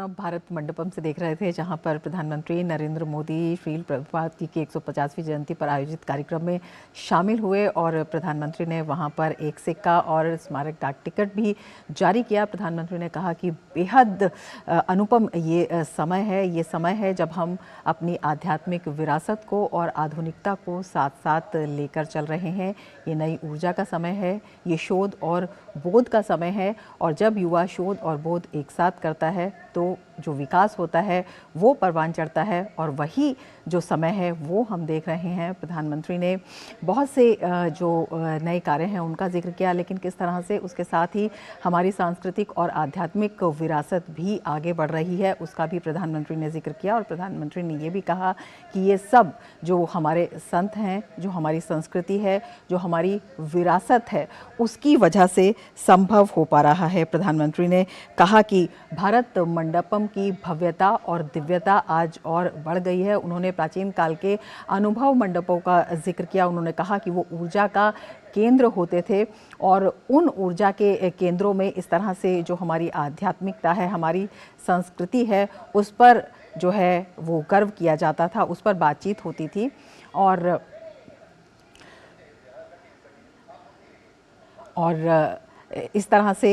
अब भारत मंडपम से देख रहे थे, जहां पर प्रधानमंत्री नरेंद्र मोदी श्रील प्रभुपाद की 150वीं जयंती पर आयोजित कार्यक्रम में शामिल हुए और प्रधानमंत्री ने वहां पर एक सिक्का और स्मारक डाक टिकट भी जारी किया। प्रधानमंत्री ने कहा कि बेहद अनुपम ये समय है जब हम अपनी आध्यात्मिक विरासत को और आधुनिकता को साथ साथ लेकर चल रहे हैं। ये नई ऊर्जा का समय है, ये शोध और बोध का समय है, और जब युवा शोध और बोध एक साथ करता है तो जो विकास होता है वो परवान चढ़ता है, और वही जो समय है वो हम देख रहे हैं। प्रधानमंत्री ने बहुत से जो नए कार्य हैं उनका जिक्र किया, लेकिन किस तरह से उसके साथ ही हमारी सांस्कृतिक और आध्यात्मिक विरासत भी आगे बढ़ रही है उसका भी प्रधानमंत्री ने जिक्र किया। और प्रधानमंत्री ने ये भी कहा कि ये सब जो हमारे संत हैं, जो हमारी संस्कृति है, जो हमारी विरासत है, उसकी वजह से संभव हो पा रहा है। प्रधानमंत्री ने कहा कि भारत मंडपम की भव्यता और दिव्यता आज और बढ़ गई है। उन्होंने प्राचीन काल के अनुभव मंडपों का जिक्र किया। उन्होंने कहा कि वो ऊर्जा का केंद्र होते थे, और उन ऊर्जा के केंद्रों में इस तरह से जो हमारी आध्यात्मिकता है, हमारी संस्कृति है, उस पर जो है वो गर्व किया जाता था, उस पर बातचीत होती थी। और इस तरह से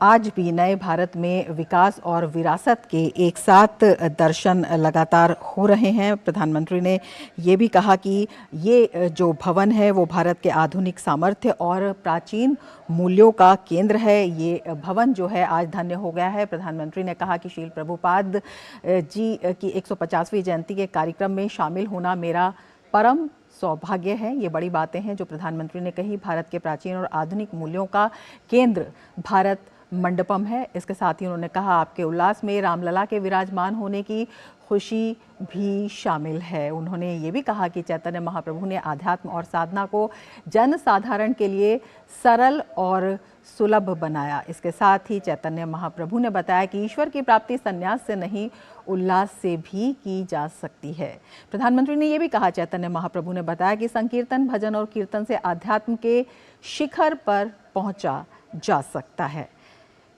आज भी नए भारत में विकास और विरासत के एक साथ दर्शन लगातार हो रहे हैं। प्रधानमंत्री ने ये भी कहा कि ये जो भवन है वो भारत के आधुनिक सामर्थ्य और प्राचीन मूल्यों का केंद्र है। ये भवन जो है आज धन्य हो गया है। प्रधानमंत्री ने कहा कि श्रील प्रभुपाद जी की 150वीं जयंती के कार्यक्रम में शामिल होना मेरा परम सौभाग्य है। ये बड़ी बातें हैं जो प्रधानमंत्री ने कही। भारत के प्राचीन और आधुनिक मूल्यों का केंद्र भारत मंडपम है। इसके साथ ही उन्होंने कहा आपके उल्लास में रामलला के विराजमान होने की खुशी भी शामिल है। उन्होंने ये भी कहा कि चैतन्य महाप्रभु ने आध्यात्म और साधना को जन साधारण के लिए सरल और सुलभ बनाया। इसके साथ ही चैतन्य महाप्रभु ने बताया कि ईश्वर की प्राप्ति संन्यास से नहीं, उल्लास से भी की जा सकती है। प्रधानमंत्री ने यह भी कहा, चैतन्य महाप्रभु ने बताया कि संकीर्तन, भजन और कीर्तन से आध्यात्म के शिखर पर पहुंचा जा सकता है।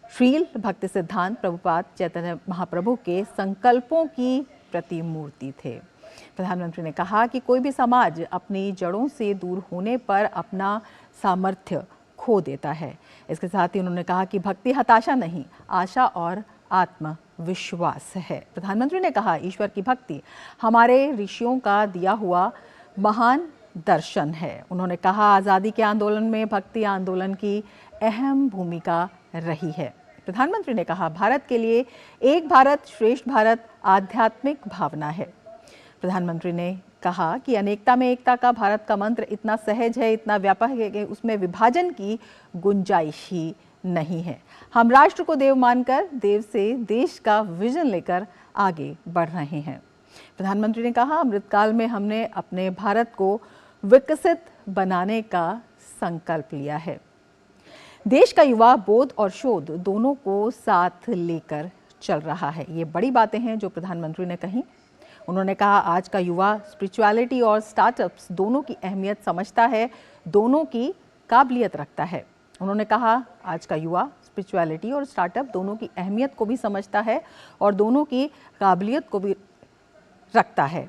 श्रील भक्ति सिद्धांत प्रभुपाद चैतन्य महाप्रभु के संकल्पों की प्रतिमूर्ति थे। प्रधानमंत्री ने कहा कि कोई भी समाज अपनी जड़ों से दूर होने पर अपना सामर्थ्य खो देता है। इसके साथ ही उन्होंने कहा कि भक्ति हताशा नहीं, आशा और आत्मविश्वास है। प्रधानमंत्री ने कहा ईश्वर की भक्ति हमारे ऋषियों का दिया हुआ महान दर्शन है। उन्होंने कहा आज़ादी के आंदोलन में भक्ति आंदोलन की अहम भूमिका रही है। प्रधानमंत्री ने कहा भारत के लिए एक भारत श्रेष्ठ भारत आध्यात्मिक भावना है। प्रधानमंत्री ने कहा कि अनेकता में एकता का भारत का मंत्र इतना सहज है, इतना व्यापक है कि उसमें विभाजन की गुंजाइश ही नहीं है। हम राष्ट्र को देव मानकर देव से देश का विजन लेकर आगे बढ़ रहे हैं। प्रधानमंत्री ने कहा अमृतकाल में हमने अपने भारत को विकसित बनाने का संकल्प लिया है। देश का युवा बोध और शोध दोनों को साथ लेकर चल रहा है। ये बड़ी बातें हैं जो प्रधानमंत्री ने कही। उन्होंने कहा आज का युवा स्पिरिचुअलिटी और स्टार्टअप्स दोनों की अहमियत समझता है, दोनों की काबिलियत रखता है। उन्होंने कहा आज का युवा स्पिरिचुअलिटी और स्टार्टअप दोनों की अहमियत को भी समझता है और दोनों की काबिलियत को भी रखता है।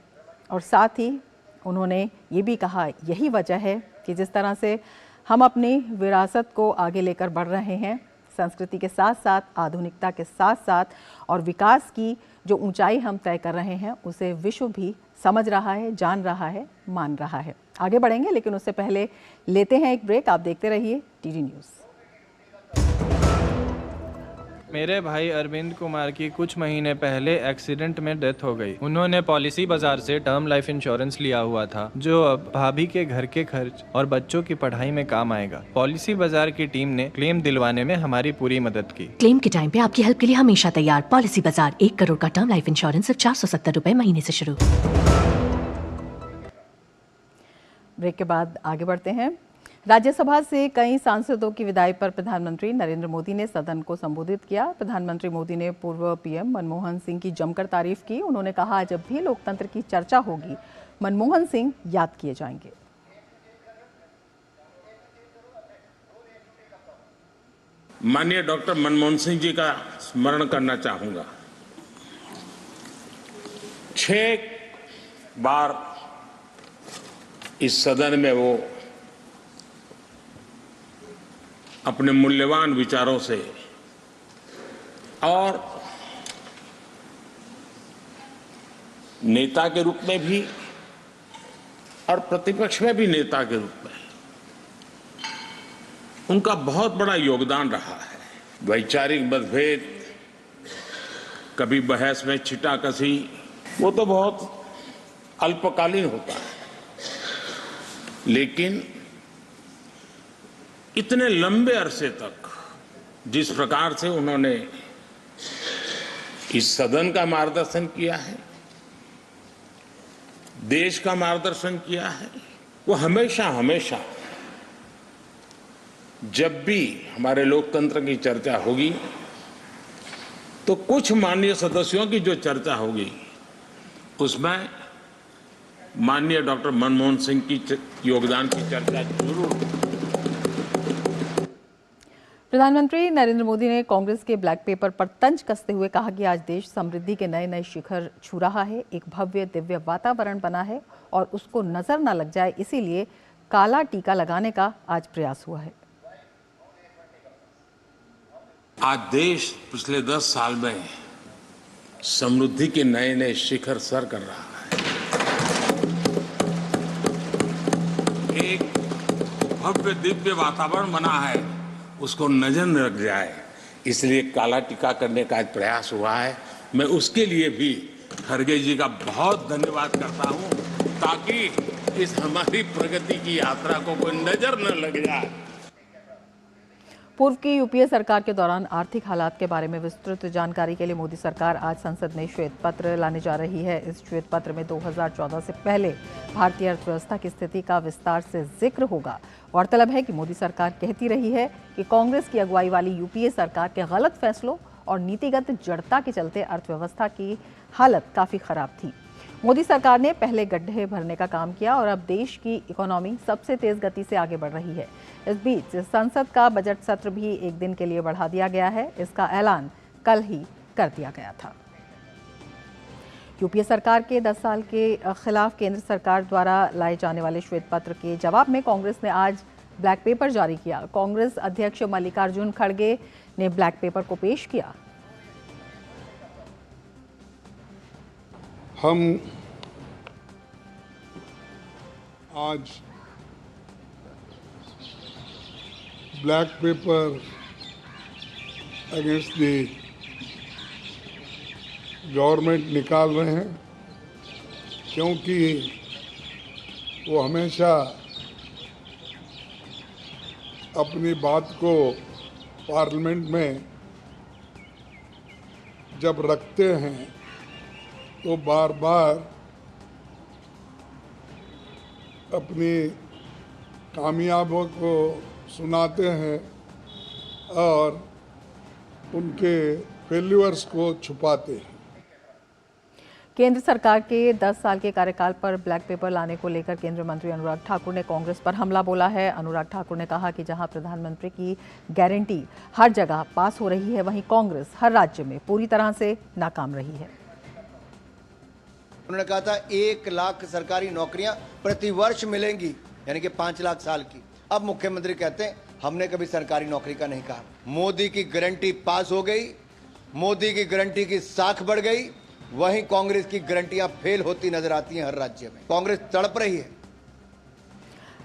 और साथ ही उन्होंने ये भी कहा यही वजह है कि जिस तरह से हम अपनी विरासत को आगे लेकर बढ़ रहे हैं, संस्कृति के साथ साथ आधुनिकता के साथ साथ, और विकास की जो ऊंचाई हम तय कर रहे हैं उसे विश्व भी समझ रहा है, जान रहा है, मान रहा है। आगे बढ़ेंगे लेकिन उससे पहले लेते हैं एक ब्रेक। आप देखते रहिए टीडी न्यूज़। मेरे भाई अरविंद कुमार की कुछ महीने पहले एक्सीडेंट में डेथ हो गई। उन्होंने पॉलिसी बाजार से टर्म लाइफ इंश्योरेंस लिया हुआ था जो अब भाभी के घर के खर्च और बच्चों की पढ़ाई में काम आएगा। पॉलिसी बाजार की टीम ने क्लेम दिलवाने में हमारी पूरी मदद की। क्लेम के टाइम पे आपकी हेल्प के लिए हमेशा तैयार। पॉलिसी बाजार, 1 करोड़ का टर्म लाइफ इंश्योरेंस सिर्फ 470 रुपए महीने से शुरू। ब्रेक के बाद आगे बढ़ते हैं। राज्यसभा से कई सांसदों की विदाई पर प्रधानमंत्री नरेंद्र मोदी ने सदन को संबोधित किया। प्रधानमंत्री मोदी ने पूर्व पीएम मनमोहन सिंह की जमकर तारीफ की। उन्होंने कहा जब भी लोकतंत्र की चर्चा होगी मनमोहन सिंह याद किए जाएंगे। माननीय डॉक्टर मनमोहन सिंह जी का स्मरण करना चाहूंगा। 6 बार इस सदन में वो अपने मूल्यवान विचारों से और नेता के रूप में भी और प्रतिपक्ष में भी नेता के रूप में उनका बहुत बड़ा योगदान रहा है। वैचारिक मतभेद, कभी बहस में छिटाकशी, वो तो बहुत अल्पकालीन होता है, लेकिन इतने लंबे अरसे तक जिस प्रकार से उन्होंने इस सदन का मार्गदर्शन किया है, देश का मार्गदर्शन किया है, वो हमेशा हमेशा जब भी हमारे लोकतंत्र की चर्चा होगी तो कुछ माननीय सदस्यों की जो चर्चा होगी उसमें माननीय डॉक्टर मनमोहन सिंह की योगदान की चर्चा जरूर। प्रधानमंत्री नरेंद्र मोदी ने कांग्रेस के ब्लैक पेपर पर तंज कसते हुए कहा कि आज देश समृद्धि के नए नए शिखर छू रहा है, एक भव्य दिव्य वातावरण बना है और उसको नजर न लग जाए, इसीलिए काला टीका लगाने का आज प्रयास हुआ है। आज देश पिछले 10 साल में समृद्धि के नए नए शिखर सर कर रहा है। एक भव्य दिव्य वातावरण बना है, उसको नजर न लग जाए, इसलिए काला टीका करने का आज प्रयास हुआ है। मैं उसके लिए भी खड़गे जी का बहुत धन्यवाद करता हूं, ताकि इस हमारी प्रगति की यात्रा को कोई नजर न लग जाए। पूर्व की यूपीए सरकार के दौरान आर्थिक हालात के बारे में विस्तृत जानकारी के लिए मोदी सरकार आज संसद में श्वेत पत्र लाने जा रही है। इस श्वेत पत्र में 2014 से पहले भारतीय अर्थव्यवस्था की स्थिति का विस्तार से जिक्र होगा। गौरतलब है कि मोदी सरकार कहती रही है कि कांग्रेस की अगुवाई वाली यूपीए सरकार के गलत फैसलों और नीतिगत जड़ता के चलते अर्थव्यवस्था की हालत काफी खराब थी। मोदी सरकार ने पहले गड्ढे भरने का काम किया और अब देश की इकोनॉमी सबसे तेज गति से आगे बढ़ रही है। इस बीच संसद का बजट सत्र भी एक दिन के लिए बढ़ा दिया गया है। इसका ऐलान कल ही कर दिया गया था। यूपीए सरकार के 10 साल के खिलाफ केंद्र सरकार द्वारा लाए जाने वाले श्वेत पत्र के जवाब में कांग्रेस ने आज ब्लैक पेपर जारी किया। कांग्रेस अध्यक्ष मल्लिकार्जुन खड़गे ने ब्लैक पेपर को पेश किया। हम आज black pepper against the government निकाल रहे हैं, क्योंकि वो हमेशा अपनी बात को पार्लियामेंट में जब रखते हैं तो बार बार अपनी कामयाबियों को सुनाते हैं और उनके फेल्यूअर्स को छुपाते हैं। केंद्र सरकार के 10 साल के कार्यकाल पर ब्लैक पेपर लाने को लेकर केंद्रीय मंत्री अनुराग ठाकुर ने कांग्रेस पर हमला बोला है। अनुराग ठाकुर ने कहा कि जहां प्रधानमंत्री की गारंटी हर जगह पास हो रही है, वहीं कांग्रेस हर राज्य में पूरी तरह से नाकाम रही है। उन्होंने कहा था 1 लाख सरकारी नौकरियां प्रति वर्ष मिलेंगी, यानी कि 5 लाख साल की। अब मुख्यमंत्री कहते हैं हमने कभी सरकारी नौकरी का नहीं कहा। मोदी की गारंटी पास हो गई, मोदी की गारंटी की साख बढ़ गई, वहीं कांग्रेस की गारंटियां फेल होती नजर आती हैं हर राज्य में। कांग्रेस तड़प रही है।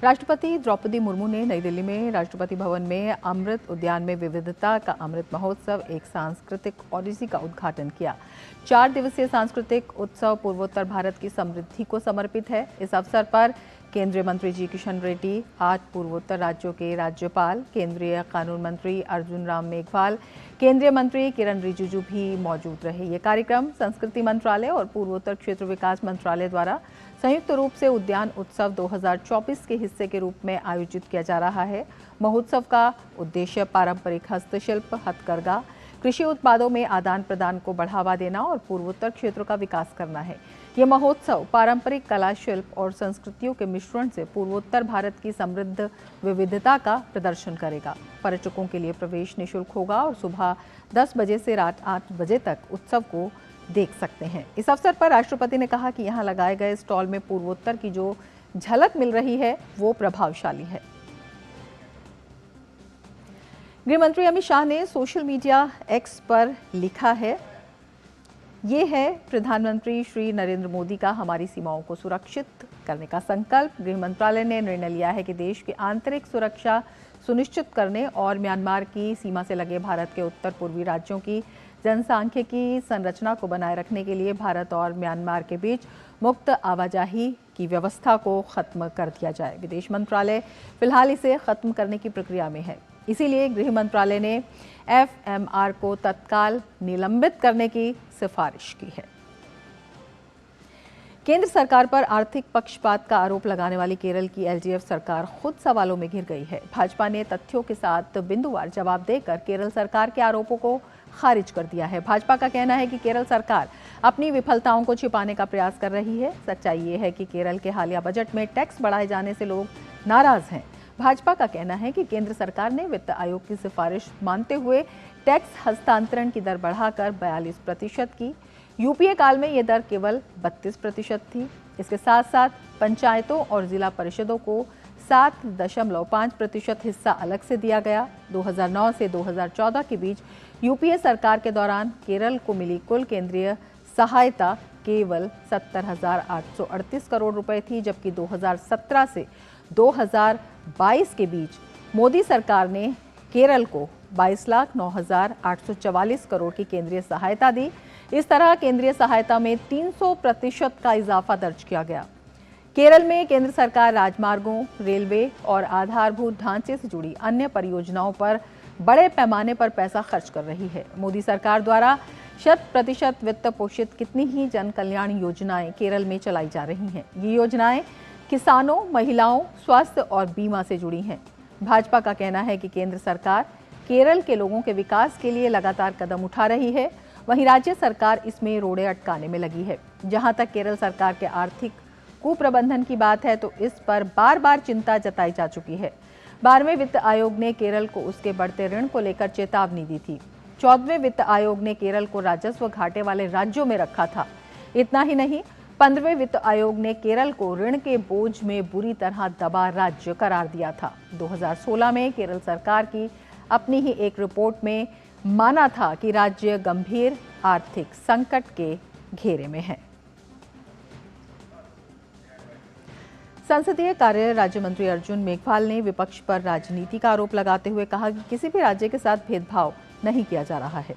राष्ट्रपति द्रौपदी मुर्मू ने नई दिल्ली में राष्ट्रपति भवन में अमृत उद्यान में विविधता का अमृत महोत्सव, एक सांस्कृतिक ओडिसी का उद्घाटन किया। 4 दिवसीय सांस्कृतिक उत्सव पूर्वोत्तर भारत की समृद्धि को समर्पित है। इस अवसर पर केंद्रीय मंत्री जी किशन रेड्डी, 8 पूर्वोत्तर राज्यों के राज्यपाल, केंद्रीय कानून मंत्री अर्जुन राम मेघवाल, केंद्रीय मंत्री किरण रिजिजू भी मौजूद रहे। ये कार्यक्रम संस्कृति मंत्रालय और पूर्वोत्तर क्षेत्र विकास मंत्रालय द्वारा संयुक्त रूप से उद्यान उत्सव 2024 के हिस्से के रूप में आयोजित किया जा रहा है। महोत्सव का उद्देश्य पारंपरिक हस्तशिल्प, हथकरघा, कृषि उत्पादों में आदान प्रदान को बढ़ावा देना और पूर्वोत्तर क्षेत्रों का विकास करना है। ये महोत्सव पारंपरिक कला, शिल्प और संस्कृतियों के मिश्रण से पूर्वोत्तर भारत की समृद्ध विविधता का प्रदर्शन करेगा। पर्यटकों के लिए प्रवेश निःशुल्क होगा और सुबह 10 बजे से रात 8 बजे तक उत्सव को देख सकते हैं। इस अवसर पर राष्ट्रपति ने कहा कि यहाँ लगाए गए स्टॉल में पूर्वोत्तर की जो झलक मिल रही है वो प्रभावशाली है। गृह मंत्री अमित शाह ने सोशल मीडिया एक्स पर लिखा है, ये है प्रधानमंत्री श्री नरेंद्र मोदी का हमारी सीमाओं को सुरक्षित करने का संकल्प। गृह मंत्रालय ने निर्णय लिया है कि देश की आंतरिक सुरक्षा सुनिश्चित करने और म्यांमार की सीमा से लगे भारत के उत्तर पूर्वी राज्यों की जनसांख्यिकी संरचना को बनाए रखने के लिए भारत और म्यांमार के बीच मुक्त आवाजाही की व्यवस्था को खत्म कर दिया जाए। विदेश मंत्रालय फिलहाल इसे खत्म करने की प्रक्रिया में है, इसीलिए गृह मंत्रालय ने FMR को तत्काल निलंबित करने की सिफारिश की है। केंद्र सरकार पर आर्थिक पक्षपात का आरोप लगाने वाली केरल की LDF सरकार खुद सवालों में घिर गई है। भाजपा ने तथ्यों के साथ बिंदुवार जवाब देकर केरल सरकार के आरोपों को खारिज कर दिया है। भाजपा का कहना है कि केरल सरकार अपनी विफलताओं को छिपाने का प्रयास कर रही है। सच्चाई ये है कि केरल के हालिया बजट में टैक्स बढ़ाए जाने से लोग नाराज हैं। भाजपा का कहना है कि केंद्र सरकार ने वित्त आयोग की सिफारिश मानते हुए टैक्स हस्तांतरण की दर बढ़ाकर 42% की। यूपीए काल में ये दर केवल 32% थी। इसके साथ साथ पंचायतों और जिला परिषदों को 7.5% हिस्सा अलग से दिया गया। 2009 से 2014 के बीच यूपीए सरकार के दौरान केरल को मिली कुल केंद्रीय सहायता केवल 70,838 करोड़ रुपए थी, जबकि 2017 से 2022 के बीच मोदी सरकार ने केरल को 22,09,844 करोड़ की केंद्रीय सहायता दी। इस तरह केंद्रीय सहायता में 300% का इजाफा दर्ज किया गया। केरल में केंद्र सरकार राजमार्गों, रेलवे और आधारभूत ढांचे से जुड़ी अन्य परियोजनाओं पर बड़े पैमाने पर पैसा खर्च कर रही है। मोदी सरकार द्वारा 100% वित्त पोषित कितनी ही जन कल्याण योजनाएं केरल में चलाई जा रही हैं। ये योजनाएं किसानों, महिलाओं, स्वास्थ्य और बीमा से जुड़ी हैं। भाजपा का कहना है कि केंद्र सरकार केरल के लोगों के विकास के लिए लगातार कदम उठा रही है, वहीं राज्य सरकार इसमें रोड़े अटकाने में लगी है। जहां तक केरल सरकार के आर्थिक कुप्रबंधन की बात है तो इस पर बार बार चिंता जताई जा चुकी है। 12वें वित्त आयोग ने केरल को उसके बढ़ते ऋण को लेकर चेतावनी दी थी। 14वें वित्त आयोग ने केरल को राजस्व घाटे वाले राज्यों में रखा था। इतना ही नहीं, 15वें वित्त आयोग ने केरल को ऋण के बोझ में बुरी तरह दबा राज्य करार दिया था। 2016 में केरल सरकार की अपनी ही एक रिपोर्ट में माना था कि राज्य गंभीर आर्थिक संकट के घेरे में है। संसदीय कार्य राज्य मंत्री अर्जुन मेघवाल ने विपक्ष पर राजनीति का आरोप लगाते हुए कहा कि किसी भी राज्य के साथ भेदभाव नहीं किया जा रहा है।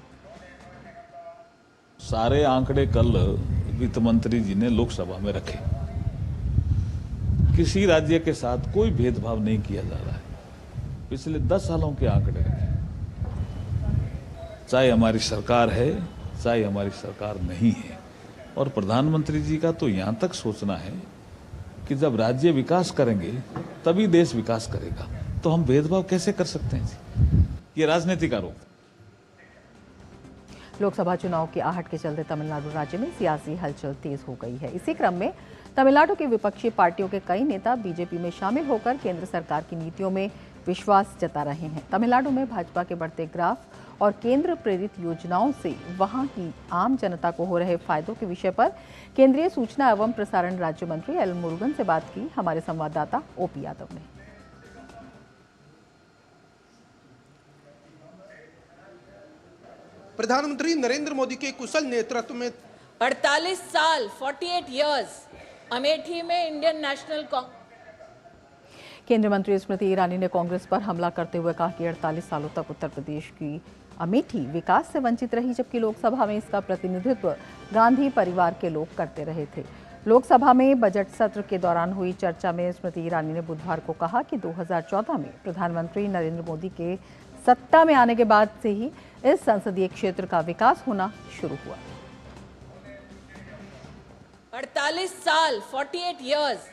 सारे आंकड़े कल वित्त मंत्री जी ने लोकसभा में रखे। किसी राज्य के साथ कोई भेदभाव नहीं किया जा रहा है। पिछले 10 सालों के आंकड़े रखे, चाहे हमारी सरकार है चाहे हमारी सरकार नहीं है। और प्रधानमंत्री जी का तो यहां तक सोचना है कि जब राज्य विकास करेंगे तभी देश विकास करेगा, तो हम भेदभाव कैसे कर सकते हैं जी? ये राजनीतिक आरोप। लोकसभा चुनाव की आहट के चलते तमिलनाडु राज्य में सियासी हलचल तेज हो गई है। इसी क्रम में तमिलनाडु की विपक्षी पार्टियों के कई नेता बीजेपी में शामिल होकर केंद्र सरकार की नीतियों में विश्वास जता रहे हैं। तमिलनाडु में भाजपा के बढ़ते ग्राफ और केंद्र प्रेरित योजनाओं से वहां की आम जनता को हो रहे फायदों के विषय पर केंद्रीय सूचना एवं प्रसारण राज्य मंत्री एल मुरुगन से बात की हमारे संवाददाता ओपी यादव ने। प्रधानमंत्री नरेंद्र मोदी के कुशल नेतृत्व में 48 साल 48 इयर्स अमेठी में इंडियन नेशनल कांग्रेस। केंद्रीय मंत्री स्मृति ईरानी ने कांग्रेस पर हमला करते हुए कहा कि 48 सालों तक उत्तर प्रदेश की अमेठी विकास से वंचित रही, जबकि लोकसभा में इसका प्रतिनिधित्व गांधी परिवार के लोग करते रहे थे। लोकसभा में बजट सत्र के दौरान हुई चर्चा में स्मृति ईरानी ने बुधवार को कहा कि 2014 में प्रधानमंत्री नरेंद्र मोदी के सत्ता में आने के बाद से ही इस संसदीय क्षेत्र का विकास होना शुरू हुआ। 48 साल 48 इयर्स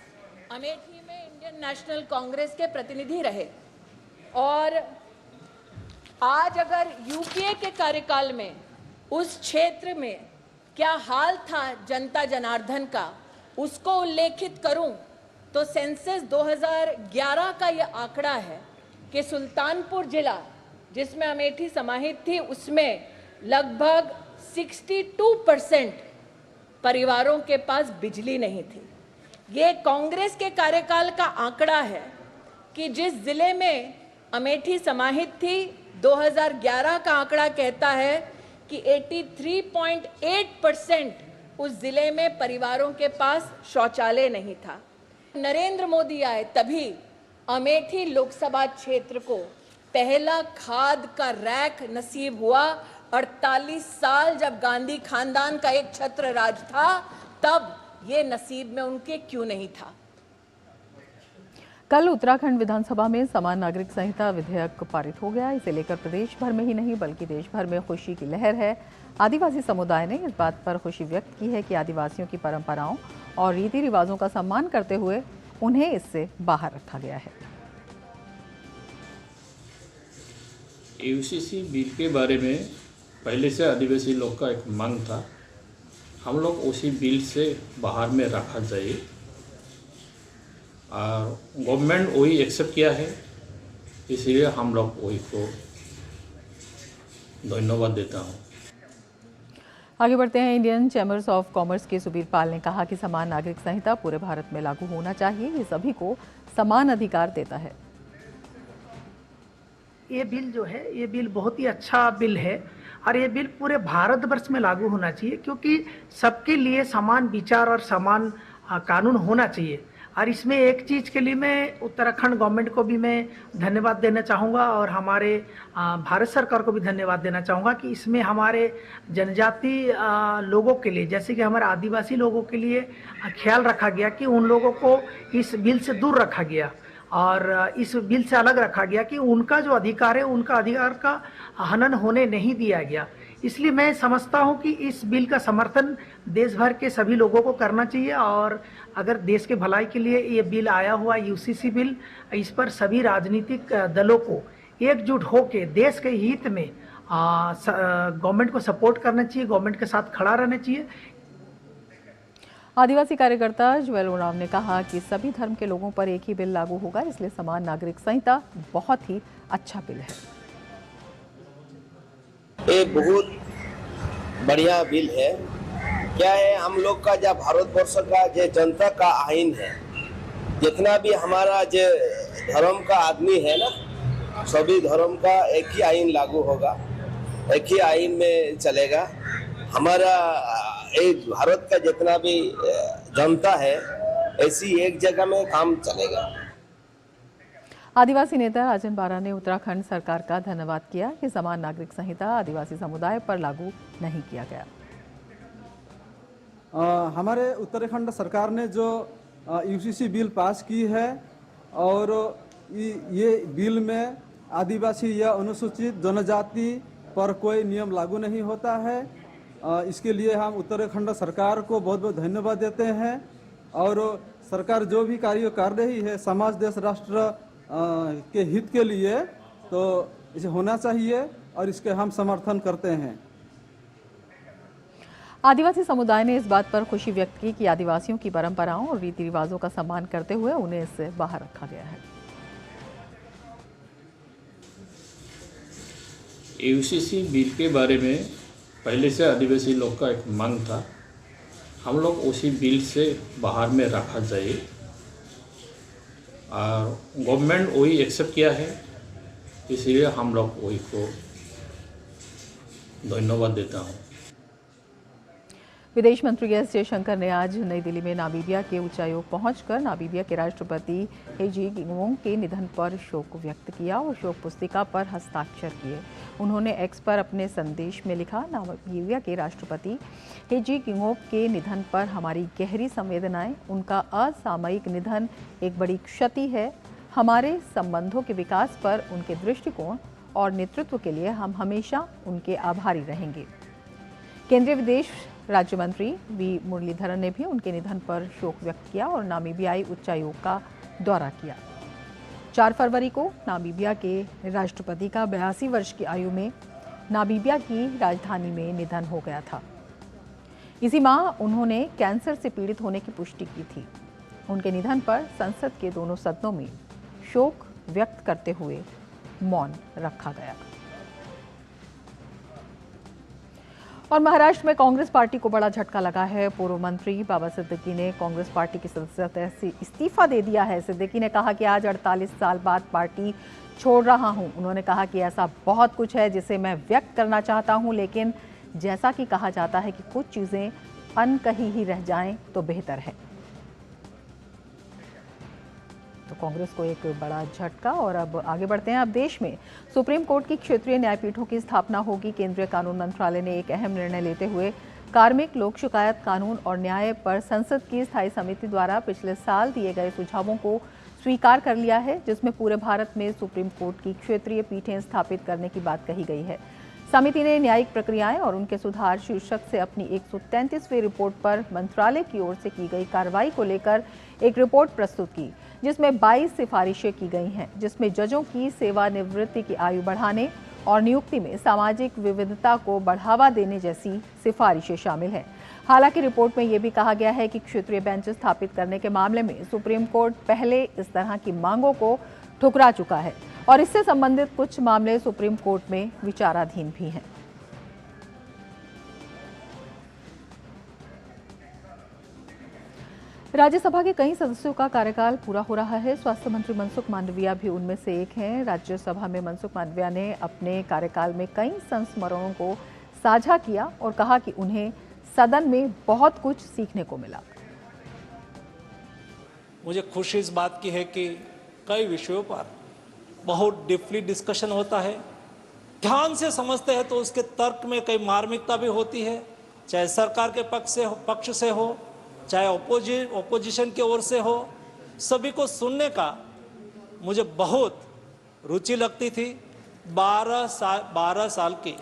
अमेठी में इंडियन नेशनल कांग्रेस के प्रतिनिधि रहे और आज अगर यूपीए के कार्यकाल में उस क्षेत्र में क्या हाल था जनता जनार्दन का, उसको उल्लेखित करूं तो सेंसस 2011 का यह आंकड़ा है कि सुल्तानपुर जिला जिसमें अमेठी समाहित थी उसमें लगभग 62% परिवारों के पास बिजली नहीं थी। ये कांग्रेस के कार्यकाल का आंकड़ा है कि जिस जिले में अमेठी समाहित थी, 2011 का आंकड़ा कहता है कि 83.8% उस जिले में परिवारों के पास शौचालय नहीं था। नरेंद्र मोदी आए तभी अमेठी लोकसभा क्षेत्र को पहला खाद का रैक नसीब हुआ। 48 साल जब गांधी खानदान का एक छत्र राज था, तब ये नसीब में उनके क्यों नहीं था। कल उत्तराखंड विधानसभा में समान नागरिक संहिता विधेयक पारित हो गया। इसे लेकर प्रदेश भर में ही नहीं बल्कि देश भर में खुशी की लहर है। आदिवासी समुदाय ने इस बात पर खुशी व्यक्त की है कि आदिवासियों की परंपराओं और रीति रिवाजों का सम्मान करते हुए उन्हें इससे बाहर रखा गया है। यूसीसी बिल के बारे में पहले से आदिवासी लोग का एक मांग था, हम लोग उसी बिल से बाहर में रखा जाए और गवर्नमेंट वही एक्सेप्ट किया है, इसलिए हम लोग वही को धन्यवाद देता हूँ। आगे बढ़ते हैं। इंडियन चैम्बर्स ऑफ कॉमर्स के सुबीर पाल ने कहा कि समान नागरिक संहिता पूरे भारत में लागू होना चाहिए। ये सभी को समान अधिकार देता है। ये बिल जो है, ये बिल बहुत ही अच्छा बिल है और ये बिल पूरे भारतवर्ष में लागू होना चाहिए, क्योंकि सबके लिए समान विचार और समान कानून होना चाहिए। और इसमें एक चीज़ के लिए मैं उत्तराखंड गवर्नमेंट को भी मैं धन्यवाद देना चाहूँगा और हमारे भारत सरकार को भी धन्यवाद देना चाहूँगा कि इसमें हमारे जनजाति लोगों के लिए, जैसे कि हमारे आदिवासी लोगों के लिए ख्याल रखा गया कि उन लोगों को इस बिल से दूर रखा गया और इस बिल से अलग रखा गया कि उनका जो अधिकार है, उनका अधिकार का हनन होने नहीं दिया गया। इसलिए मैं समझता हूं कि इस बिल का समर्थन देश भर के सभी लोगों को करना चाहिए और अगर देश के भलाई के लिए ये बिल आया हुआ यूसीसी बिल, इस पर सभी राजनीतिक दलों को एकजुट होकर देश के हित में गवर्नमेंट को सपोर्ट करना चाहिए, गवर्नमेंट के साथ खड़ा रहना चाहिए। आदिवासी कार्यकर्ता ज्वेल उरांव ने कहा कि सभी धर्म के लोगों पर एक ही बिल लागू होगा, इसलिए समान नागरिक संहिता बहुत ही अच्छा बिल है। ये बहुत बढ़िया बिल है। क्या है, हम लोग का जब भारतवर्ष का जो जनता का आईन है, जितना भी हमारा जो धर्म का आदमी है ना, सभी धर्म का एक ही आईन लागू होगा, एक ही आईन में चलेगा। हमारा एक भारत का जितना भी जनता है, ऐसी एक जगह में काम चलेगा। आदिवासी नेता राजन बारा ने उत्तराखंड सरकार का धन्यवाद किया कि समान नागरिक संहिता आदिवासी समुदाय पर लागू नहीं किया गया। हमारे उत्तराखंड सरकार ने जो यूसीसी बिल पास की है और ये बिल में आदिवासी या अनुसूचित जनजाति पर कोई नियम लागू नहीं होता है। इसके लिए हम उत्तराखंड सरकार को बहुत बहुत धन्यवाद देते हैं और सरकार जो भी कार्य कर रही है समाज देश राष्ट्र के हित के लिए, तो इसे होना चाहिए और इसके हम समर्थन करते हैं। आदिवासी समुदाय ने इस बात पर खुशी व्यक्त की कि आदिवासियों की परंपराओं और रीति रिवाजों का सम्मान करते हुए उन्हें इससे बाहर रखा गया है। यूसीसी बिल के बारे में पहले से आदिवासी लोग का एक मांग था, हम लोग उसी बिल से बाहर में रखा जाए और गवर्नमेंट वही एक्सेप्ट किया है, इसलिए हम लोग वही को धन्यवाद देता हूँ। विदेश मंत्री एस जयशंकर ने आज नई दिल्ली में नामीबिया के उच्चायोग पहुंचकर नामीबिया के राष्ट्रपति हिजिंगवोंग के निधन पर शोक व्यक्त किया और शोक पुस्तिका पर हस्ताक्षर किए। उन्होंने एक्स पर अपने संदेश में लिखा, नामीबिया के राष्ट्रपति हिजिंगवोंग के निधन पर हमारी गहरी संवेदनाएं। उनका असामयिक निधन एक बड़ी क्षति है। हमारे संबंधों के विकास पर उनके दृष्टिकोण और नेतृत्व के लिए हम हमेशा उनके आभारी रहेंगे। केंद्रीय विदेश राज्य मंत्री वी मुरलीधरन ने भी उनके निधन पर शोक व्यक्त किया और नामीबियाई उच्चायोग का दौरा किया। 4 फरवरी को नामीबिया के राष्ट्रपति का 82 वर्ष की आयु में नामीबिया की राजधानी में निधन हो गया था। इसी माह उन्होंने कैंसर से पीड़ित होने की पुष्टि की थी। उनके निधन पर संसद के दोनों सदनों में शोक व्यक्त करते हुए मौन रखा गया। और महाराष्ट्र में कांग्रेस पार्टी को बड़ा झटका लगा है। पूर्व मंत्री बाबा सिद्दीकी ने कांग्रेस पार्टी की सदस्यता से इस्तीफा दे दिया है। सिद्दीकी ने कहा कि आज 48 साल बाद पार्टी छोड़ रहा हूं। उन्होंने कहा कि ऐसा बहुत कुछ है जिसे मैं व्यक्त करना चाहता हूं, लेकिन जैसा कि कहा जाता है कि कुछ चीजें अनकही ही रह जाएं तो बेहतर है। तो कांग्रेस को एक बड़ा झटका। और अब आगे बढ़ते हैं। अब देश में सुप्रीम कोर्ट की क्षेत्रीय न्यायपीठों की स्थापना होगी। केंद्रीय कानून मंत्रालय ने एक अहम निर्णय लेते हुए कार्मिक लोक शिकायत कानून और न्याय पर संसद की स्थायी समिति द्वारा पिछले साल दिए गए सुझावों को स्वीकार कर लिया है, जिसमें पूरे भारत में सुप्रीम कोर्ट की क्षेत्रीय पीठें स्थापित करने की बात कही गई है। समिति ने न्यायिक प्रक्रियाएं और उनके सुधार शीर्षक से अपनी 133वीं रिपोर्ट पर मंत्रालय की ओर से की गई कार्रवाई को लेकर एक रिपोर्ट प्रस्तुत की, जिसमें 22 सिफारिशें की गई हैं, जिसमें जजों की सेवानिवृत्ति की आयु बढ़ाने और नियुक्ति में सामाजिक विविधता को बढ़ावा देने जैसी सिफारिशें शामिल हैं। हालांकि रिपोर्ट में यह भी कहा गया है कि क्षेत्रीय बेंच स्थापित करने के मामले में सुप्रीम कोर्ट पहले इस तरह की मांगों को ठुकरा चुका है और इससे संबंधित कुछ मामले सुप्रीम कोर्ट में विचाराधीन भी हैं। राज्यसभा के कई सदस्यों का कार्यकाल पूरा हो रहा है। स्वास्थ्य मंत्री मनसुख मांडविया भी उनमें से एक हैं। राज्यसभा में मनसुख मांडविया ने अपने कार्यकाल में कई संस्मरणों को साझा किया और कहा कि उन्हें सदन में बहुत कुछ सीखने को मिला। मुझे खुशी इस बात की है कि कई विषयों पर बहुत डीपली डिस्कशन होता है, ध्यान से समझते हैं तो उसके तर्क में कई मार्मिकता भी होती है, चाहे सरकार के पक्ष से हो, चाहे ओपोजिशन की ओर से हो। सभी को सुनने का मुझे बहुत रुचि लगती थी। 12 साल की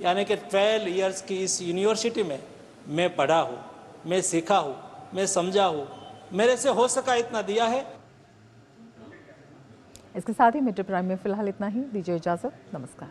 यानी कि 12 इयर्स की इस यूनिवर्सिटी में मैं पढ़ा हूँ, मैं सीखा हूँ, मैं समझा हूँ। मेरे से हो सका इतना दिया है। इसके साथ ही मिड डे प्राइम में फिलहाल इतना ही। दीजिए इजाजत। नमस्कार।